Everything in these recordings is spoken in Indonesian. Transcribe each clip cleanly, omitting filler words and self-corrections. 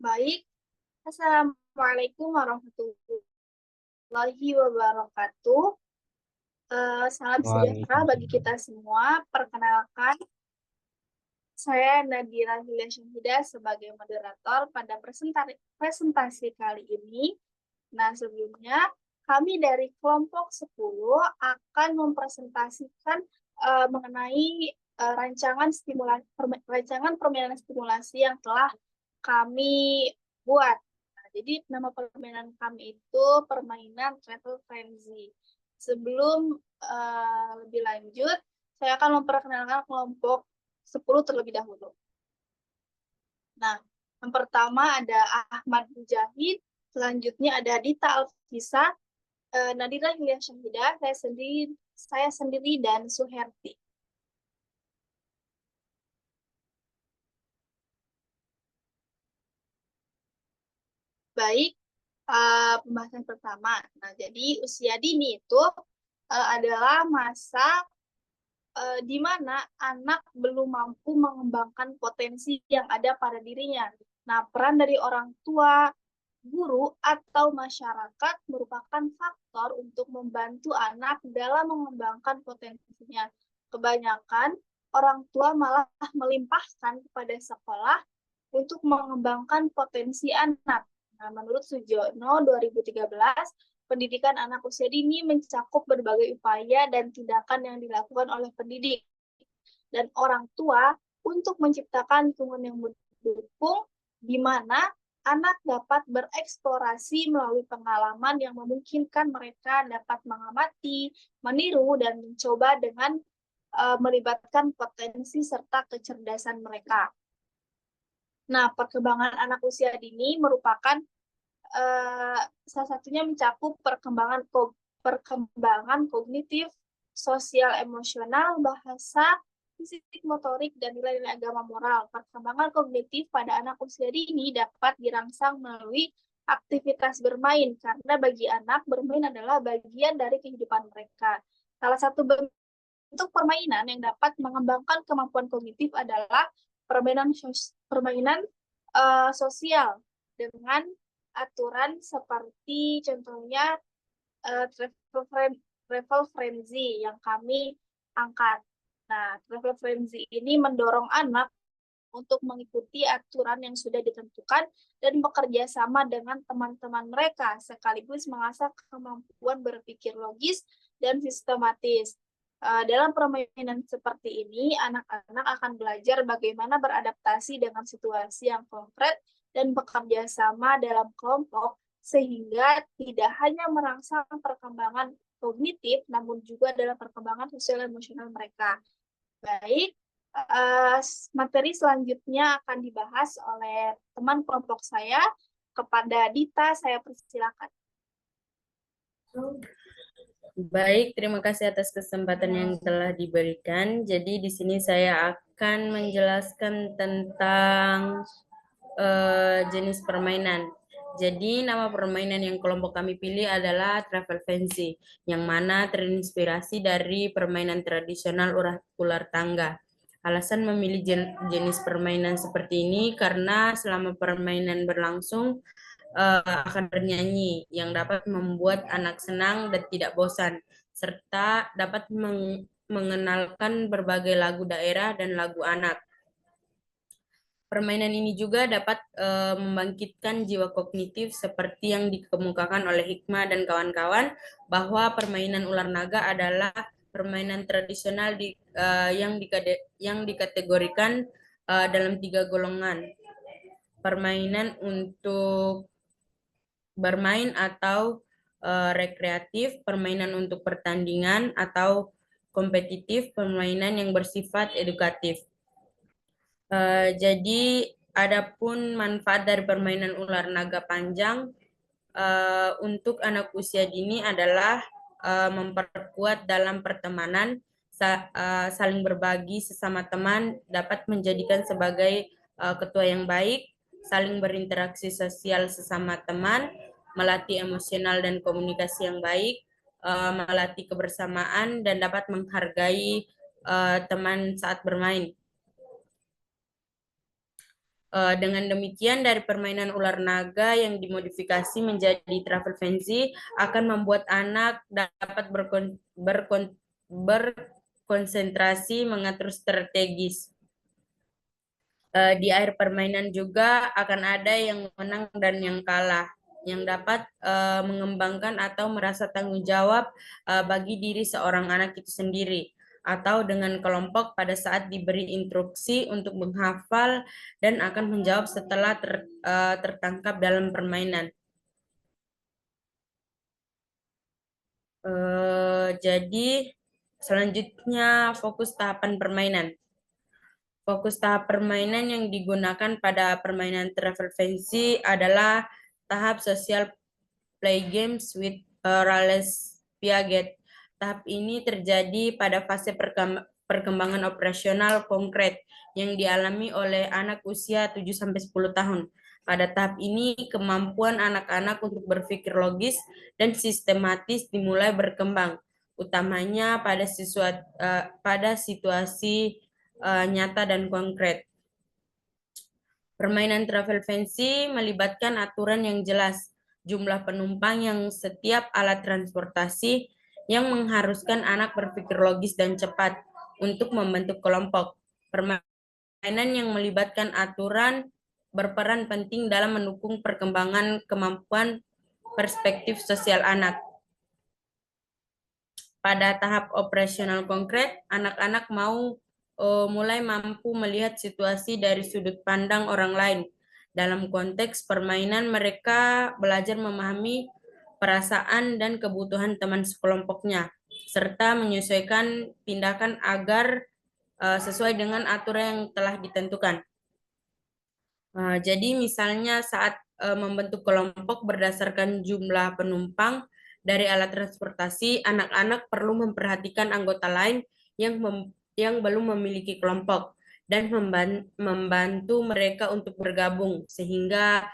Baik, Assalamualaikum warahmatullahi wabarakatuh. Salam sejahtera bagi kita Waalaikumsalam. semua. Perkenalkan, saya Nadira Hilya Syahida sebagai moderator pada presentasi kali ini. Nah, sebelumnya kami dari kelompok 10 akan mempresentasikan mengenai rancangan permainan stimulasi yang telah kami buat. Nah, jadi nama permainan kami itu permainan Travel Frenzy. Sebelum lebih lanjut, saya akan memperkenalkan kelompok 10 terlebih dahulu. Nah, yang pertama ada Ahmad Mujahid, selanjutnya ada Dita Alfisa, Nadira Yulia Syahida, saya sendiri dan Suherti. Baik, pembahasan pertama. Nah, jadi usia dini itu adalah masa di mana anak belum mampu mengembangkan potensi yang ada pada dirinya. Nah, peran dari orang tua, guru, atau masyarakat merupakan faktor untuk membantu anak dalam mengembangkan potensinya. Kebanyakan orang tua malah melimpahkan kepada sekolah untuk mengembangkan potensi anak. Nah, menurut Sujono 2013, pendidikan anak usia dini mencakup berbagai upaya dan tindakan yang dilakukan oleh pendidik dan orang tua untuk menciptakan lingkungan yang mendukung di mana anak dapat bereksplorasi melalui pengalaman yang memungkinkan mereka dapat mengamati, meniru, dan mencoba dengan melibatkan potensi serta kecerdasan mereka. Nah, perkembangan anak usia dini merupakan salah satunya mencakup perkembangan kognitif, sosial emosional, bahasa, fisik motorik, dan nilai-nilai agama moral. Perkembangan kognitif pada anak usia dini dapat dirangsang melalui aktivitas bermain, karena bagi anak bermain adalah bagian dari kehidupan mereka. Salah satu bentuk permainan yang dapat mengembangkan kemampuan kognitif adalah permainan sosial dengan aturan seperti contohnya travel frenzy yang kami angkat. Nah, travel frenzy ini mendorong anak untuk mengikuti aturan yang sudah ditentukan dan bekerja sama dengan teman-teman mereka, sekaligus mengasah kemampuan berpikir logis dan sistematis. Dalam permainan seperti ini, anak-anak akan belajar bagaimana beradaptasi dengan situasi yang konkret dan bekerja sama dalam kelompok, sehingga tidak hanya merangsang perkembangan kognitif, namun juga dalam perkembangan sosial emosional mereka. Baik, materi selanjutnya akan dibahas oleh teman kelompok saya. Kepada Dita, saya persilakan. Baik, terima kasih atas kesempatan yang telah diberikan. Jadi di sini saya akan menjelaskan tentang jenis permainan. Jadi nama permainan yang kelompok kami pilih adalah Travel Fancy, yang mana terinspirasi dari permainan tradisional ular tangga. Alasan memilih jenis permainan seperti ini karena selama permainan berlangsung akan bernyanyi yang dapat membuat anak senang dan tidak bosan, serta dapat mengenalkan berbagai lagu daerah dan lagu anak. Permainan ini juga dapat membangkitkan jiwa kognitif seperti yang dikemukakan oleh Hikmah dan kawan-kawan, bahwa permainan ular naga adalah permainan tradisional yang dikategorikan dalam 3 golongan. Permainan untuk bermain atau rekreatif, permainan untuk pertandingan atau kompetitif, permainan yang bersifat edukatif. Jadi adapun manfaat dari permainan ular naga panjang untuk anak usia dini adalah memperkuat dalam pertemanan, saling berbagi sesama teman, dapat menjadikan sebagai ketua yang baik, saling berinteraksi sosial sesama teman, melatih emosional dan komunikasi yang baik, melatih kebersamaan, dan dapat menghargai teman saat bermain. Dengan demikian, dari permainan ular naga yang dimodifikasi menjadi travel fantasy akan membuat anak dapat berkonsentrasi mengatur strategis. Di akhir permainan juga akan ada yang menang dan yang kalah, yang dapat mengembangkan atau merasa tanggung jawab bagi diri seorang anak itu sendiri, atau dengan kelompok pada saat diberi instruksi untuk menghafal dan akan menjawab setelah tertangkap dalam permainan. Jadi selanjutnya fokus tahapan permainan. Fokus tahap permainan yang digunakan pada permainan travel fantasy adalah tahap social play games with Rales Piaget. Tahap ini terjadi pada fase perkembangan operasional konkret yang dialami oleh anak usia 7-10 tahun. Pada tahap ini, kemampuan anak-anak untuk berpikir logis dan sistematis dimulai berkembang, utamanya pada situasi nyata dan konkret. Permainan travel fantasy melibatkan aturan yang jelas, jumlah penumpang yang setiap alat transportasi yang mengharuskan anak berpikir logis dan cepat untuk membentuk kelompok. Permainan yang melibatkan aturan berperan penting dalam mendukung perkembangan kemampuan perspektif sosial anak. Pada tahap operasional konkret, anak-anak mulai mampu melihat situasi dari sudut pandang orang lain. Dalam konteks permainan, mereka belajar memahami perasaan dan kebutuhan teman sekelompoknya, serta menyesuaikan tindakan agar sesuai dengan aturan yang telah ditentukan. Jadi misalnya saat membentuk kelompok berdasarkan jumlah penumpang dari alat transportasi, anak-anak perlu memperhatikan anggota lain yang belum memiliki kelompok dan membantu mereka untuk bergabung sehingga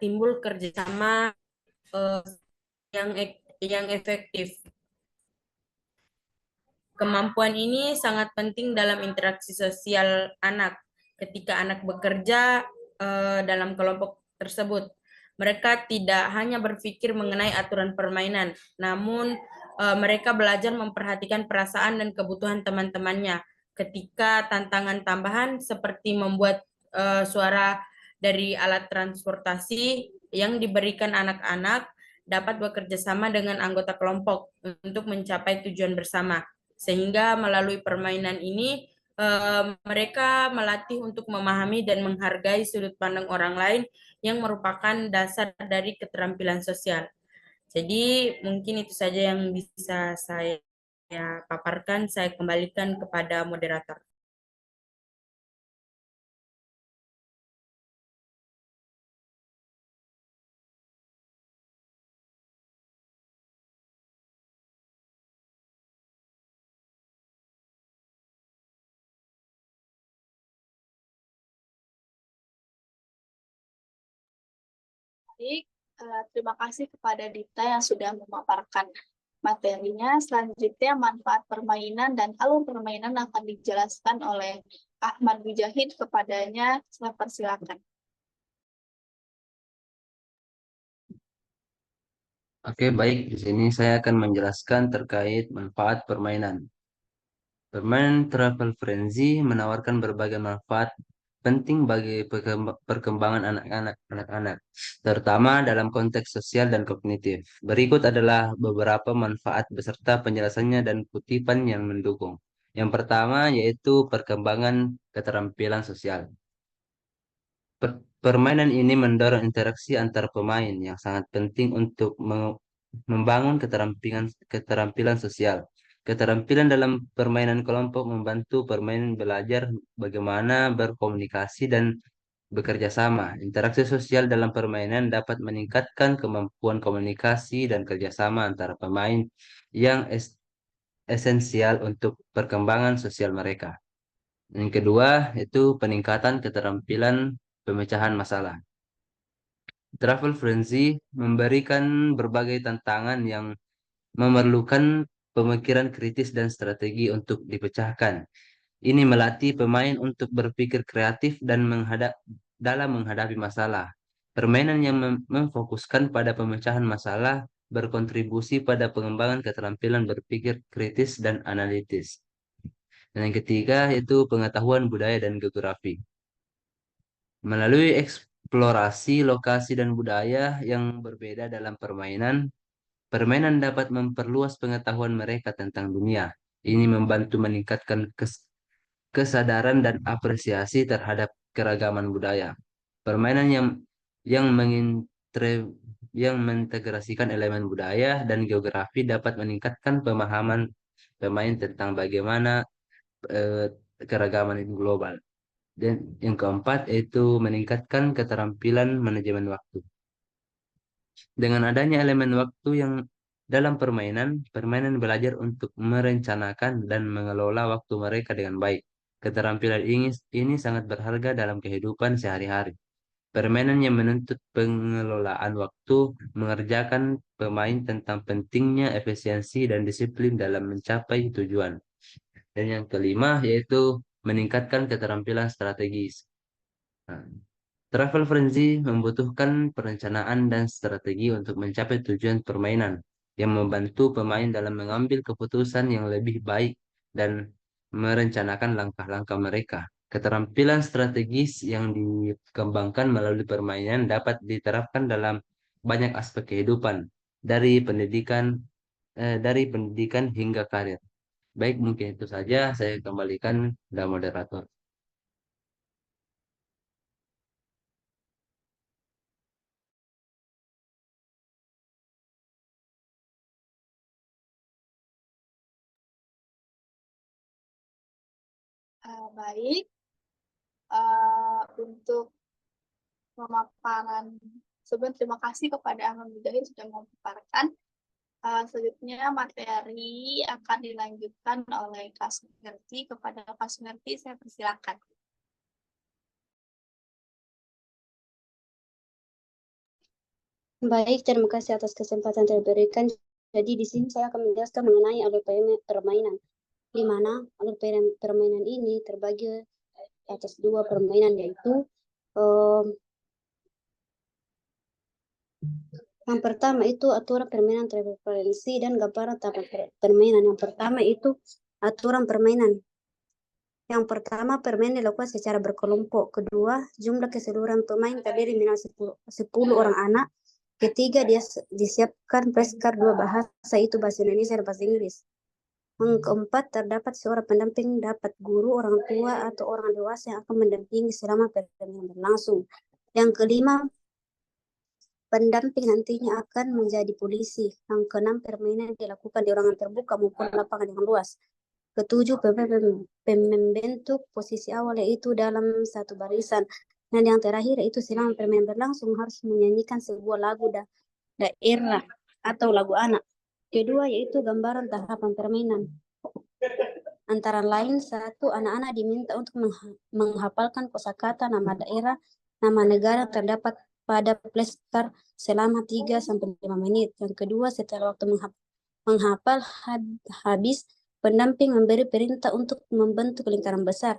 timbul kerjasama yang efektif. Kemampuan ini sangat penting dalam interaksi sosial anak. Ketika anak bekerja dalam kelompok tersebut, mereka tidak hanya berpikir mengenai aturan permainan, namun mereka belajar memperhatikan perasaan dan kebutuhan teman-temannya. Ketika tantangan tambahan seperti membuat suara dari alat transportasi yang diberikan anak-anak dapat bekerja sama dengan anggota kelompok untuk mencapai tujuan bersama. Sehingga melalui permainan ini mereka melatih untuk memahami dan menghargai sudut pandang orang lain yang merupakan dasar dari keterampilan sosial. Jadi mungkin itu saja yang bisa saya paparkan. Saya kembalikan kepada moderator. Baik, terima kasih kepada Dita yang sudah memaparkan materinya. Selanjutnya, manfaat permainan dan alur permainan akan dijelaskan oleh Ahmad Mujahid. Kepadanya, saya persilakan. Oke, baik. Di sini saya akan menjelaskan terkait manfaat permainan. Permainan Travel Frenzy menawarkan berbagai manfaat penting bagi perkembangan anak-anak, terutama dalam konteks sosial dan kognitif. Berikut adalah beberapa manfaat beserta penjelasannya dan kutipan yang mendukung. Yang pertama yaitu perkembangan keterampilan sosial. Permainan ini mendorong interaksi antar pemain yang sangat penting untuk membangun keterampilan sosial. Keterampilan dalam permainan kelompok membantu permainan belajar bagaimana berkomunikasi dan bekerja sama. Interaksi sosial dalam permainan dapat meningkatkan kemampuan komunikasi dan kerjasama antara pemain yang esensial untuk perkembangan sosial mereka. Yang kedua, itu peningkatan keterampilan pemecahan masalah. Travel Frenzy memberikan berbagai tantangan yang memerlukan pemikiran kritis dan strategi untuk dipecahkan. Ini melatih pemain untuk berpikir kreatif dan dalam menghadapi masalah. Permainan yang memfokuskan pada pemecahan masalah berkontribusi pada pengembangan keterampilan berpikir kritis dan analitis. Dan yang ketiga yaitu pengetahuan budaya dan geografi. Melalui eksplorasi lokasi dan budaya yang berbeda dalam permainan, permainan dapat memperluas pengetahuan mereka tentang dunia. Ini membantu meningkatkan kesadaran dan apresiasi terhadap keragaman budaya. Permainan yang yang mengintegrasikan elemen budaya dan geografi dapat meningkatkan pemahaman pemain tentang bagaimana eh, keragaman itu global. Dan yang keempat yaitu meningkatkan keterampilan manajemen waktu. Dengan adanya elemen waktu yang dalam permainan belajar untuk merencanakan dan mengelola waktu mereka dengan baik. Keterampilan ini sangat berharga dalam kehidupan sehari-hari. Permainan yang menuntut pengelolaan waktu mengerjakan pemain tentang pentingnya efisiensi dan disiplin dalam mencapai tujuan. Dan yang kelima yaitu meningkatkan keterampilan strategis. Nah, Travel Frenzy membutuhkan perencanaan dan strategi untuk mencapai tujuan permainan yang membantu pemain dalam mengambil keputusan yang lebih baik dan merencanakan langkah-langkah mereka. Keterampilan strategis yang dikembangkan melalui permainan dapat diterapkan dalam banyak aspek kehidupan, dari pendidikan hingga karir. Baik, mungkin itu saja. Saya kembalikan kepada moderator. Baik, untuk pemaparan sebelum terima kasih kepada Ahmad Mujahid sudah memaparkan. Selanjutnya materi akan dilanjutkan oleh Kak Sumerti. Kepada Kak Sumerti saya persilakan. Baik, terima kasih atas kesempatan yang diberikan. Jadi di sini saya akan menjelaskan mengenai alur permainan, di mana alur permainan ini terbagi atas dua permainan, yaitu yang pertama itu aturan permainan preferensi dan gambaran tahap permainan. Yang pertama itu aturan permainan. Yang pertama, permainan dilakukan secara berkelompok. Kedua, jumlah keseluruhan pemain terdiri minimal 10 orang anak. Ketiga, dia disiapkan peskar dua bahasa, itu bahasa Indonesia dan bahasa Inggris. Yang keempat, terdapat seorang pendamping, dapat guru, orang tua, atau orang dewasa yang akan mendampingi selama permainan berlangsung. Yang kelima, pendamping nantinya akan menjadi polisi. Yang keenam, permainan dilakukan di ruangan terbuka maupun lapangan yang luas. Ketujuh, membentuk posisi awal yaitu dalam satu barisan. Dan yang terakhir itu selama permainan berlangsung harus menyanyikan sebuah lagu daerah atau lagu anak. Kedua yaitu gambaran tahapan permainan. Antara lain, satu, anak-anak diminta untuk menghafalkan kosakata nama daerah, nama negara terdapat pada flashcard selama 3-5 menit. Yang kedua, setelah waktu menghafal habis, pendamping memberi perintah untuk membentuk lingkaran besar.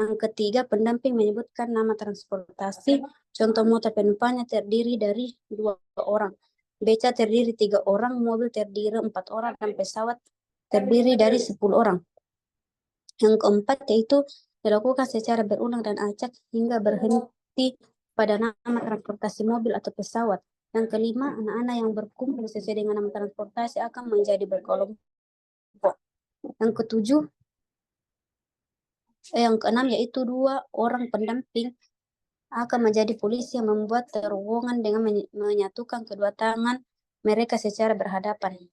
Yang ketiga, pendamping menyebutkan nama transportasi. Contoh motor penumpangnya terdiri dari 2 orang. Beca terdiri 3 orang, mobil terdiri 4 orang, dan pesawat terdiri dari 10 orang. Yang keempat yaitu dilakukan secara berulang dan acak hingga berhenti pada nama transportasi mobil atau pesawat. Yang kelima, anak-anak yang berkumpul sesuai dengan nama transportasi akan menjadi berkelompok. Yang ketujuh, yang keenam yaitu 2 orang pendamping akan menjadi polisi yang membuat terowongan dengan menyatukan kedua tangan mereka secara berhadapan.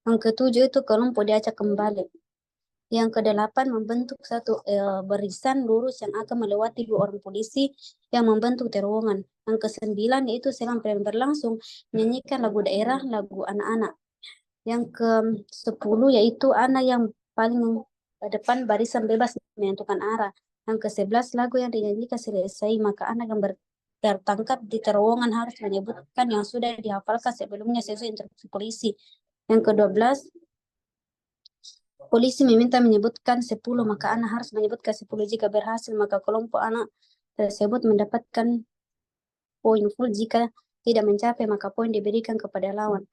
Yang ketujuh itu kelompok diacak kembali. Yang kedelapan, membentuk satu barisan lurus yang akan melewati 2 orang polisi yang membentuk terowongan. Yang kesembilan yaitu selama permainan berlangsung menyanyikan lagu daerah, lagu anak-anak. Yang ke-10 yaitu anak yang paling depan barisan bebas menentukan arah. Yang ke-11 lagu yang dinyanyikan selesai maka anak yang tertangkap di terowongan harus menyebutkan yang sudah dihafalkan sebelumnya sesuai instruksi polisi. Yang ke-12 polisi meminta menyebutkan 10 maka anak harus menyebutkan 10. Jika berhasil maka kelompok anak tersebut mendapatkan poin full. Jika tidak mencapai, maka poin diberikan kepada lawan.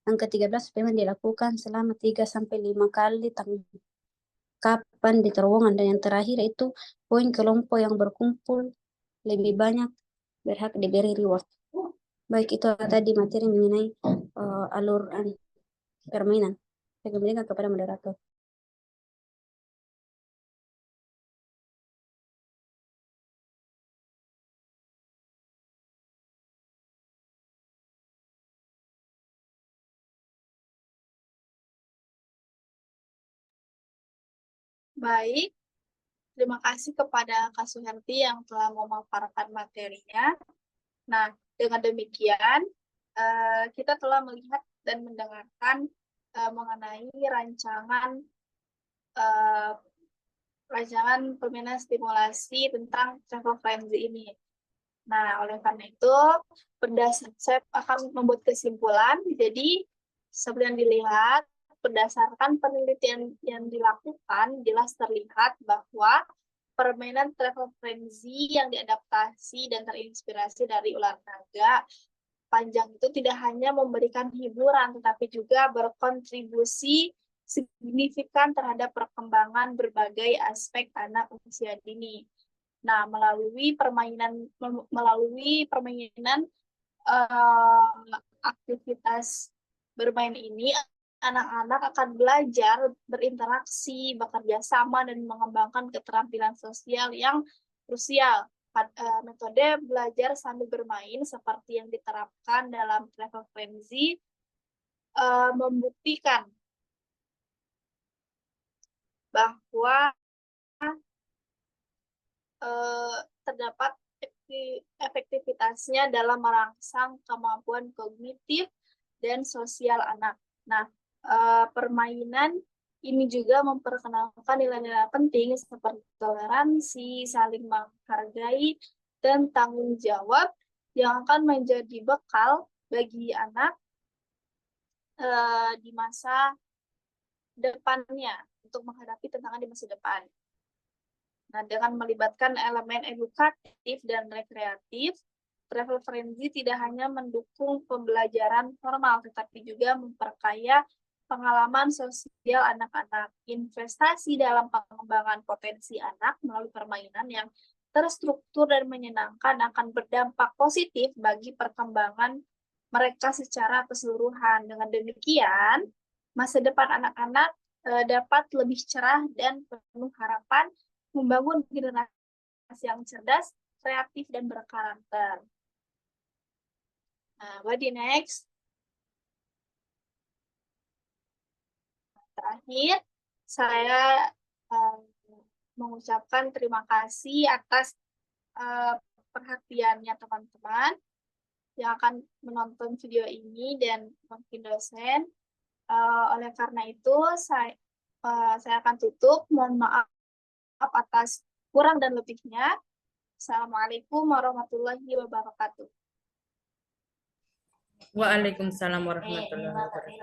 Yang ke-13, pemain dilakukan selama 3-5 kali tangkapan di terowongan. Dan yang terakhir itu poin kelompok yang berkumpul lebih banyak berhak diberi reward. Baik, itu tadi materi mengenai aluran permainan. Saya kembalikan kepada moderator. Baik, terima kasih kepada Kak Suherti yang telah memaparkan materinya. Nah, dengan demikian, kita telah melihat dan mendengarkan mengenai rancangan permainan stimulasi tentang travel frenzy ini. Nah, oleh karena itu, saya akan membuat kesimpulan. Jadi, seperti yang dilihat, berdasarkan penelitian yang dilakukan, jelas terlihat bahwa permainan travel frenzy yang diadaptasi dan terinspirasi dari olahraga panjang itu tidak hanya memberikan hiburan, tetapi juga berkontribusi signifikan terhadap perkembangan berbagai aspek anak usia dini. Nah, melalui permainan aktivitas bermain ini, anak-anak akan belajar berinteraksi, bekerja sama, dan mengembangkan keterampilan sosial yang krusial. Metode belajar sambil bermain seperti yang diterapkan dalam travel frenzy membuktikan bahwa terdapat efektivitasnya dalam merangsang kemampuan kognitif dan sosial anak. Nah, permainan ini juga memperkenalkan nilai-nilai penting seperti toleransi, saling menghargai, dan tanggung jawab yang akan menjadi bekal bagi anak di masa depannya untuk menghadapi tantangan di masa depan. Nah, dengan melibatkan elemen edukatif dan rekreatif, travel frenzy tidak hanya mendukung pembelajaran formal, tetapi juga memperkaya pengalaman sosial anak-anak. Investasi dalam pengembangan potensi anak melalui permainan yang terstruktur dan menyenangkan akan berdampak positif bagi perkembangan mereka secara keseluruhan. Dengan demikian, masa depan anak-anak dapat lebih cerah dan penuh harapan, membangun generasi yang cerdas, kreatif, dan berkarakter. Nah, what the next? Terakhir, saya mengucapkan terima kasih atas perhatiannya teman-teman yang akan menonton video ini dan mungkin dosen. Oleh karena itu, saya akan tutup. Mohon maaf atas kurang dan lebihnya. Assalamualaikum warahmatullahi wabarakatuh. Waalaikumsalam warahmatullahi wabarakatuh.